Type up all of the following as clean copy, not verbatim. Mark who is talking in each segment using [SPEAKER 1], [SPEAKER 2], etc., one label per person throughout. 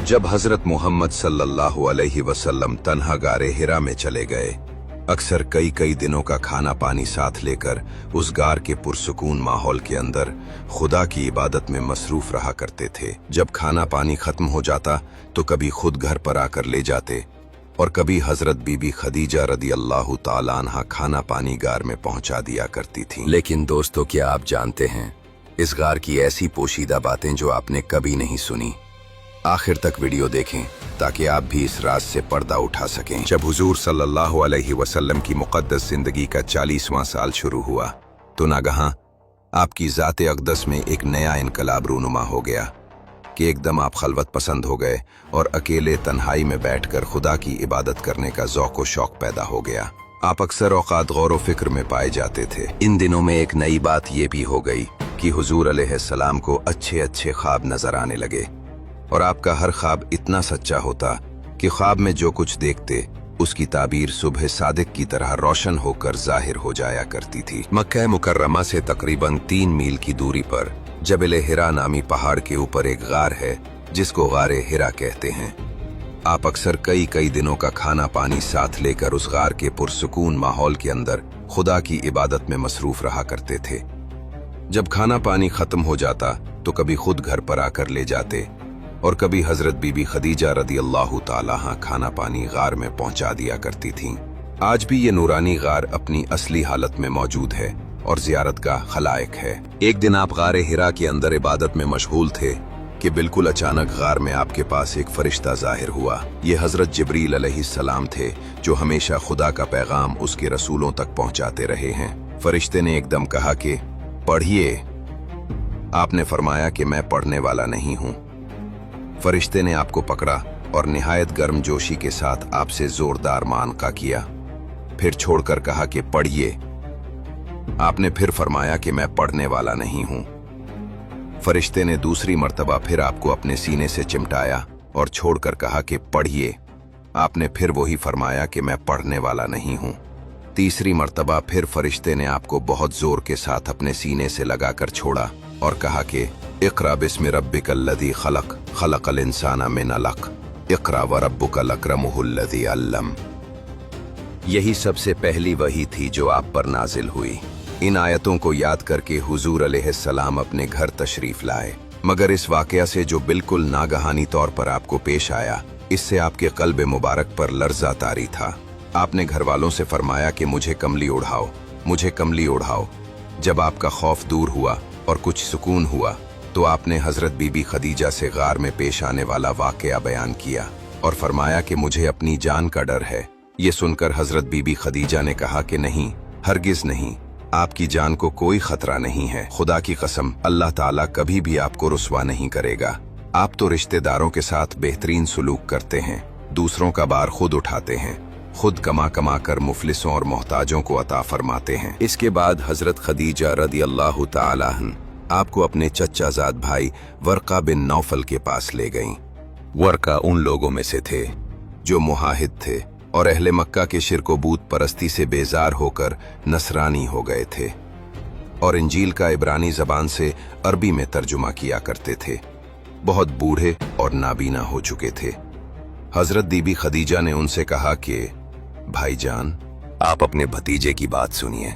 [SPEAKER 1] जब हजरत मोहम्मद सल्लल्लाहु अलैहि वसल्लम तन्हा गारे हिरा में चले गए, अक्सर कई कई दिनों का खाना पानी साथ लेकर उस गार के पुरसुकून माहौल के अंदर खुदा की इबादत में मसरूफ रहा करते थे। जब खाना पानी खत्म हो जाता तो कभी खुद घर पर आकर ले जाते और कभी हजरत बीबी खदीजा रदी अल्लाह ताला अन्हा खाना पानी गार में पहुंचा दिया करती थीं। लेकिन दोस्तों, क्या आप जानते हैं इस गार की ऐसी पोशीदा बातें जो आपने कभी नहीं सुनी? आखिर तक वीडियो देखें ताकि आप भी इस राज से पर्दा उठा सकें। जब हुजूर सल्लल्लाहु अलैहि वसल्लम की मुक़द्दस जिंदगी का 40वां साल शुरू हुआ तो नागहां आपकी ज़ात अक़दस में एक नया इनकलाब रूनुमा हो गया कि एकदम आप खलवत पसंद हो गए और अकेले तन्हाई में बैठकर खुदा की इबादत करने का ज़ौक़ व शौक़ पैदा हो गया। आप अक्सर औक़ात गौर व फिक्र में पाए जाते थे। इन दिनों में एक नई बात ये भी हो गई कि हुजूर अलैहिस्सलाम को अच्छे अच्छे ख्वाब नजर आने लगे और आपका हर ख्वाब इतना सच्चा होता कि ख्वाब में जो कुछ देखते उसकी ताबीर सुबह सादिक की तरह रोशन होकर जाहिर हो जाया करती थी। मक्का मुकर्रमा से तकरीबन 3 मील की दूरी पर जबल हिरा नामी पहाड़ के ऊपर एक गार है जिसको गारे हिरा कहते हैं। आप अक्सर कई कई दिनों का खाना पानी साथ लेकर उस गार के पुरसुकून माहौल के अंदर खुदा की इबादत में मसरूफ रहा करते थे। जब खाना पानी खत्म हो जाता तो कभी खुद घर पर आकर ले जाते और कभी हजरत बीबी खदीजा रदी अल्लाह ताला अन्हा खाना पानी गार में पहुंचा दिया करती थीं। आज भी ये नूरानी गार अपनी असली हालत में मौजूद है और जियारत का खलाइक है। एक दिन आप गारे हिरा के अंदर इबादत में मशगूल थे कि बिल्कुल अचानक गार में आपके पास एक फरिश्ता जाहिर हुआ। ये हजरत जिब्रील अलैहिस्सलाम थे जो हमेशा खुदा का पैगाम उसके रसूलों तक पहुंचाते रहे हैं। फरिश्ते ने एकदम कहा कि पढ़िए। आपने फरमाया कि मैं पढ़ने वाला नहीं हूं। फरिश्ते ने आपको पकड़ा और निहायत गर्मजोशी के साथ आपसे जोरदार मानका किया, फिर छोड़कर कहा कि पढ़िए। आपने फिर फरमाया कि मैं पढ़ने वाला नहीं हूं। फरिश्ते ने दूसरी मर्तबा फिर आपको अपने सीने से चिमटाया और छोड़कर कहा कि पढ़िए। आपने फिर वही फरमाया कि मैं पढ़ने वाला नहीं हूं। तीसरी मर्तबा फिर फरिश्ते ने आपको बहुत जोर के साथ अपने सीने से लगाकर छोड़ा और कहा कि इक़रा बिस्मि रब्बिकल्लज़ी खलक़ खलक़ल इंसाना मिन अलक़ इक़रा व रब्बुकल अकरमुहुल्लज़ी अल्लम। यही सबसे पहली वही थी जो आप पर नाजिल हुई। इन आयतों को याद करके हुजूर अलैहिस्सलाम अपने घर तशरीफ लाए, मगर इस वाक़या से जो बिल्कुल नागहानी तौर पर आपको पेश आया, इससे आपके क़ल्ब मुबारक पर लर्ज़ा तारी था। आपने घर वालों से फरमाया कि मुझे कमली उड़ाओ, मुझे कमली उड़ाओ। जब आपका खौफ दूर हुआ और कुछ सुकून हुआ तो आपने हजरत बीबी खदीजा से गार में पेश आने वाला वाक़या बयान किया और फरमाया कि मुझे अपनी जान का डर है। ये सुनकर हजरत बीबी खदीजा ने कहा कि नहीं, हरगिज नहीं, आपकी जान को कोई खतरा नहीं है। खुदा की कसम, अल्लाह ताला कभी भी आपको रुस्वा नहीं करेगा। आप तो रिश्तेदारों के साथ बेहतरीन सुलूक करते हैं, दूसरों का बार खुद उठाते हैं, खुद कमा कमा कर मुफलिसों और मोहताजों को अता फरमाते हैं। इसके बाद हजरत खदीजा रदी अल्लाह ताला अन्हा आपको अपने चच्चाजाद भाई वर्का बिन नौफल के पास ले गईं। वर्का उन लोगों में से थे जो मुहाहिद थे और अहले मक्का के शिर्क व बूत परस्ती से बेजार होकर नसरानी हो गए थे और इंजील का इब्रानी जबान से अरबी में तर्जुमा किया करते थे। बहुत बूढ़े और नाबीना हो चुके थे। हजरत बीबी खदीजा ने उनसे कहा कि भाईजान, आप अपने भतीजे की बात सुनिए।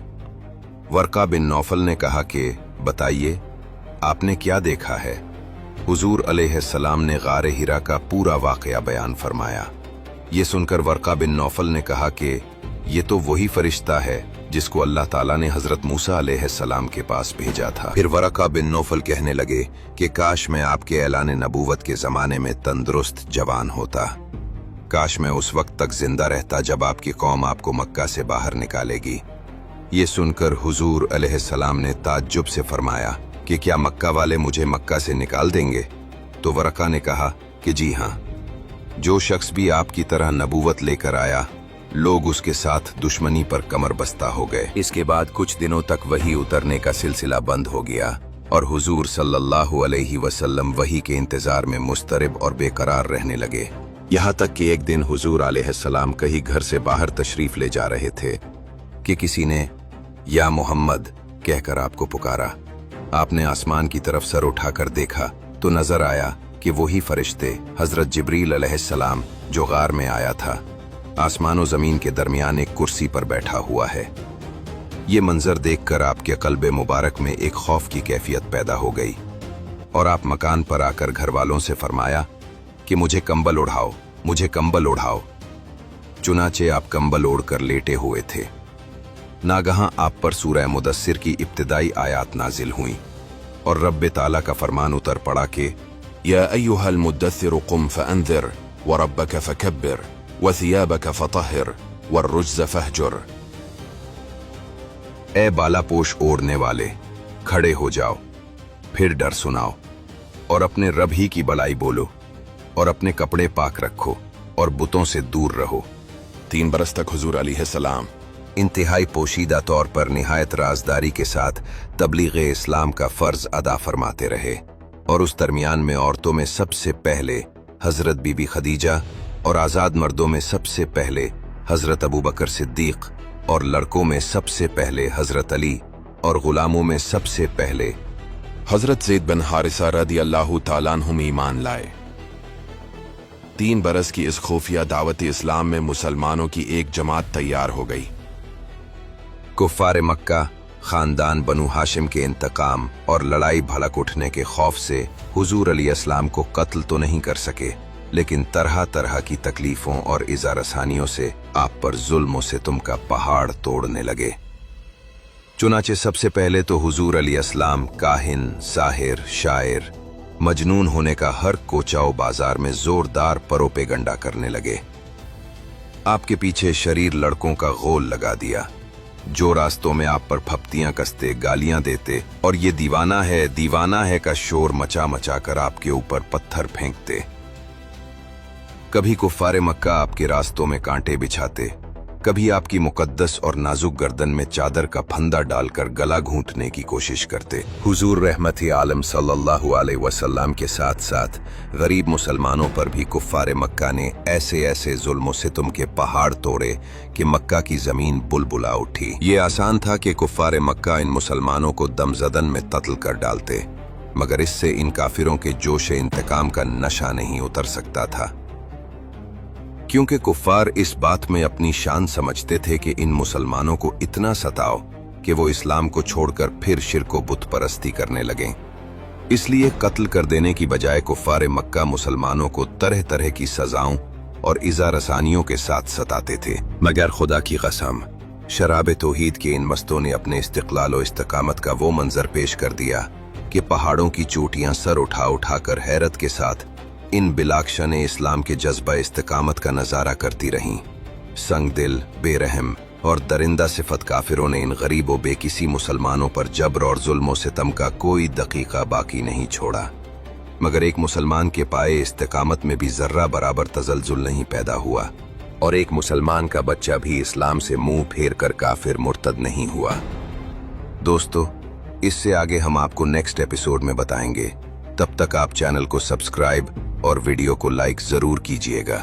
[SPEAKER 1] वर्का बिन नौफल ने कहा कि बताइए, आपने क्या देखा है? हुजूर अलैहिस्सलाम ने गारे हिरा का पूरा वाक़या बयान फरमाया। ये सुनकर वर्का बिन नौफल ने कहा कि ये तो वही फरिश्ता है जिसको अल्लाह ताला ने हजरत मूसा अलैहिस्सलाम के पास भेजा था। फिर वर्का बिन नौफल कहने लगे कि काश मैं आपके ऐलान नबूवत के ज़माने में तंदुरुस्त जवान होता। काश मैं उस वक्त तक जिंदा रहता जब आपकी कौम आपको मक्का से बाहर निकालेगी। ये सुनकर हुजूर अलैहिस्सलाम ने ताज्जुब से फरमाया कि क्या मक्का वाले मुझे मक्का से निकाल देंगे? तो वर्का ने कहा कि जी हाँ, जो शख्स भी आपकी तरह नबूवत लेकर आया, लोग उसके साथ दुश्मनी पर कमर बस्ता हो गए। इसके बाद कुछ दिनों तक वही उतरने का सिलसिला बंद हो गया और हुजूर सल्लल्लाहु अलैहि वसल्लम वही के इंतजार में मुस्तरिब और बेकरार रहने लगे। यहाँ तक कि एक दिन हुजूर अलैहिस्सलाम कहीं घर से बाहर तशरीफ ले जा रहे थे कि किसी ने या मोहम्मद कहकर आपको पुकारा। आपने आसमान की तरफ सर उठाकर देखा तो नजर आया कि वही फरिश्ते हजरत जिब्रील अलैहिस्सलाम जो गार में आया था आसमान और जमीन के दरमियान एक कुर्सी पर बैठा हुआ है। ये मंजर देखकर आपके कल्बे मुबारक में एक खौफ की कैफियत पैदा हो गई और आप मकान पर आकर घर वालों से फरमाया कि मुझे कंबल उड़ाओ, मुझे कंबल उड़ाओ। चुनाचे आप कंबल ओढ़कर लेटे हुए थे। नागहां आप पर सूरह मुदस्सिर की इब्तिदाई आयात नाजिल हुई और रब्बे ताला का फरमान उतर पड़ा कि
[SPEAKER 2] या अय्युहल मुद्दस्सिर कुम फअंज़िर व रब्बक फकब्बिर व सियाबक फतहिर वर्रुज्ज़ फहजुर।
[SPEAKER 1] ए बालापोश ओढ़ने वाले, खड़े हो जाओ, फिर डर सुनाओ और अपने रब ही की बड़ाई बोलो और अपने कपड़े पाक रखो और बुतों से दूर रहो।
[SPEAKER 2] 3 बरस तक हुजूर अलैहिस्सलाम
[SPEAKER 1] इंतहाई पोशीदा तौर पर निहायत राजदारी के साथ तबलीग इस्लाम का फर्ज अदा फरमाते रहे और उस दरमियान में औरतों में सबसे पहले हजरत बीबी खदीजा और आज़ाद मर्दों में सबसे पहले हजरत अबू बकर सिद्दीक और लड़कों में सबसे पहले हजरत अली और गुलामों में सबसे पहले
[SPEAKER 2] हजरत ज़ैद बिन हारिसा रदियल्लाहु ताला अन्हुम ईमान लाए। 3 बरस की इस खुफिया दावत इस्लाम में मुसलमानों की एक जमात तैयार हो गई।
[SPEAKER 1] कुफ्फार मक्का खानदान बनु हाशिम के इंतकाम और लड़ाई भड़क उठने के खौफ से हुजूर अलैहिस्सलाम को कत्ल तो नहीं कर सके, लेकिन तरह तरह की तकलीफों और इज़ा रसानियों से आप पर जुल्म से तुम का पहाड़ तोड़ने लगे। चुनाचे सबसे पहले तो हुजूर अलैहिस्सलाम काहिन, साहिर, शायर, मजनून होने का हर कोचाओ बाजार में जोरदार परोपे गंडा करने लगे। आपके पीछे शरीर लड़कों का गोल लगा दिया जो रास्तों में आप पर फप्तियां कसते, गालियां देते और ये दीवाना है का शोर मचा मचा कर आपके ऊपर पत्थर फेंकते। कभी कुफ्फारे मक्का आपके रास्तों में कांटे बिछाते, कभी आपकी मुकद्दस और नाजुक गर्दन में चादर का फंदा डालकर गला घूंटने की कोशिश करते। हुजूर रहमत आलम सल्लल्लाहु अलैहि वसल्लम के साथ साथ गरीब मुसलमानों पर भी कुफ्फारे मक्का ने ऐसे ऐसे जुल्म सितम के पहाड़ तोड़े कि मक्का की जमीन बुलबुला उठी। ये आसान था कि कुफ्फारे मक्का इन मुसलमानों को दमजदन में कत्ल कर डालते, मगर इससे इन काफिरों के जोशे इंतकाम का नशा नहीं उतर सकता था, क्योंकि कुफ्फार इस बात में अपनी शान समझते थे कि इन मुसलमानों को इतना सताओ कि वो इस्लाम को छोड़कर फिर शिर्क व बुत परस्ती करने लगें। इसलिए कत्ल कर देने की बजाय कुफ्फार मक्का मुसलमानों को तरह तरह की सजाओं और इज़ा रसानियों के साथ सताते थे। मगर खुदा की कसम, शराब तौहीद के इन मस्तों ने अपने इस्तिक़लाल और इस्तिकामत का वो मंजर पेश कर दिया कि पहाड़ों की चोटियां सर उठा उठाकर हैरत के साथ इन बिलाक्शा ने इस्लाम के जज्बा इस्तिकामत का नजारा करती रहीं। संग दिल, बेरहम और दरिंदा सिफत काफिरों ने इन गरीब व बेकिसी मुसलमानों पर जबर और जुल्म सितम का कोई दकीका बाकी नहीं छोड़ा, मगर एक मुसलमान के पाए इस्तिकामत में भी जर्रा बराबर तजल्जुल नहीं पैदा हुआ और एक मुसलमान का बच्चा भी इस्लाम से मुंह फेर कर काफिर मुर्तद नहीं हुआ। दोस्तों, इससे आगे हम आपको नेक्स्ट एपिसोड में बताएंगे। तब तक आप चैनल को सब्सक्राइब और वीडियो को लाइक जरूर कीजिएगा।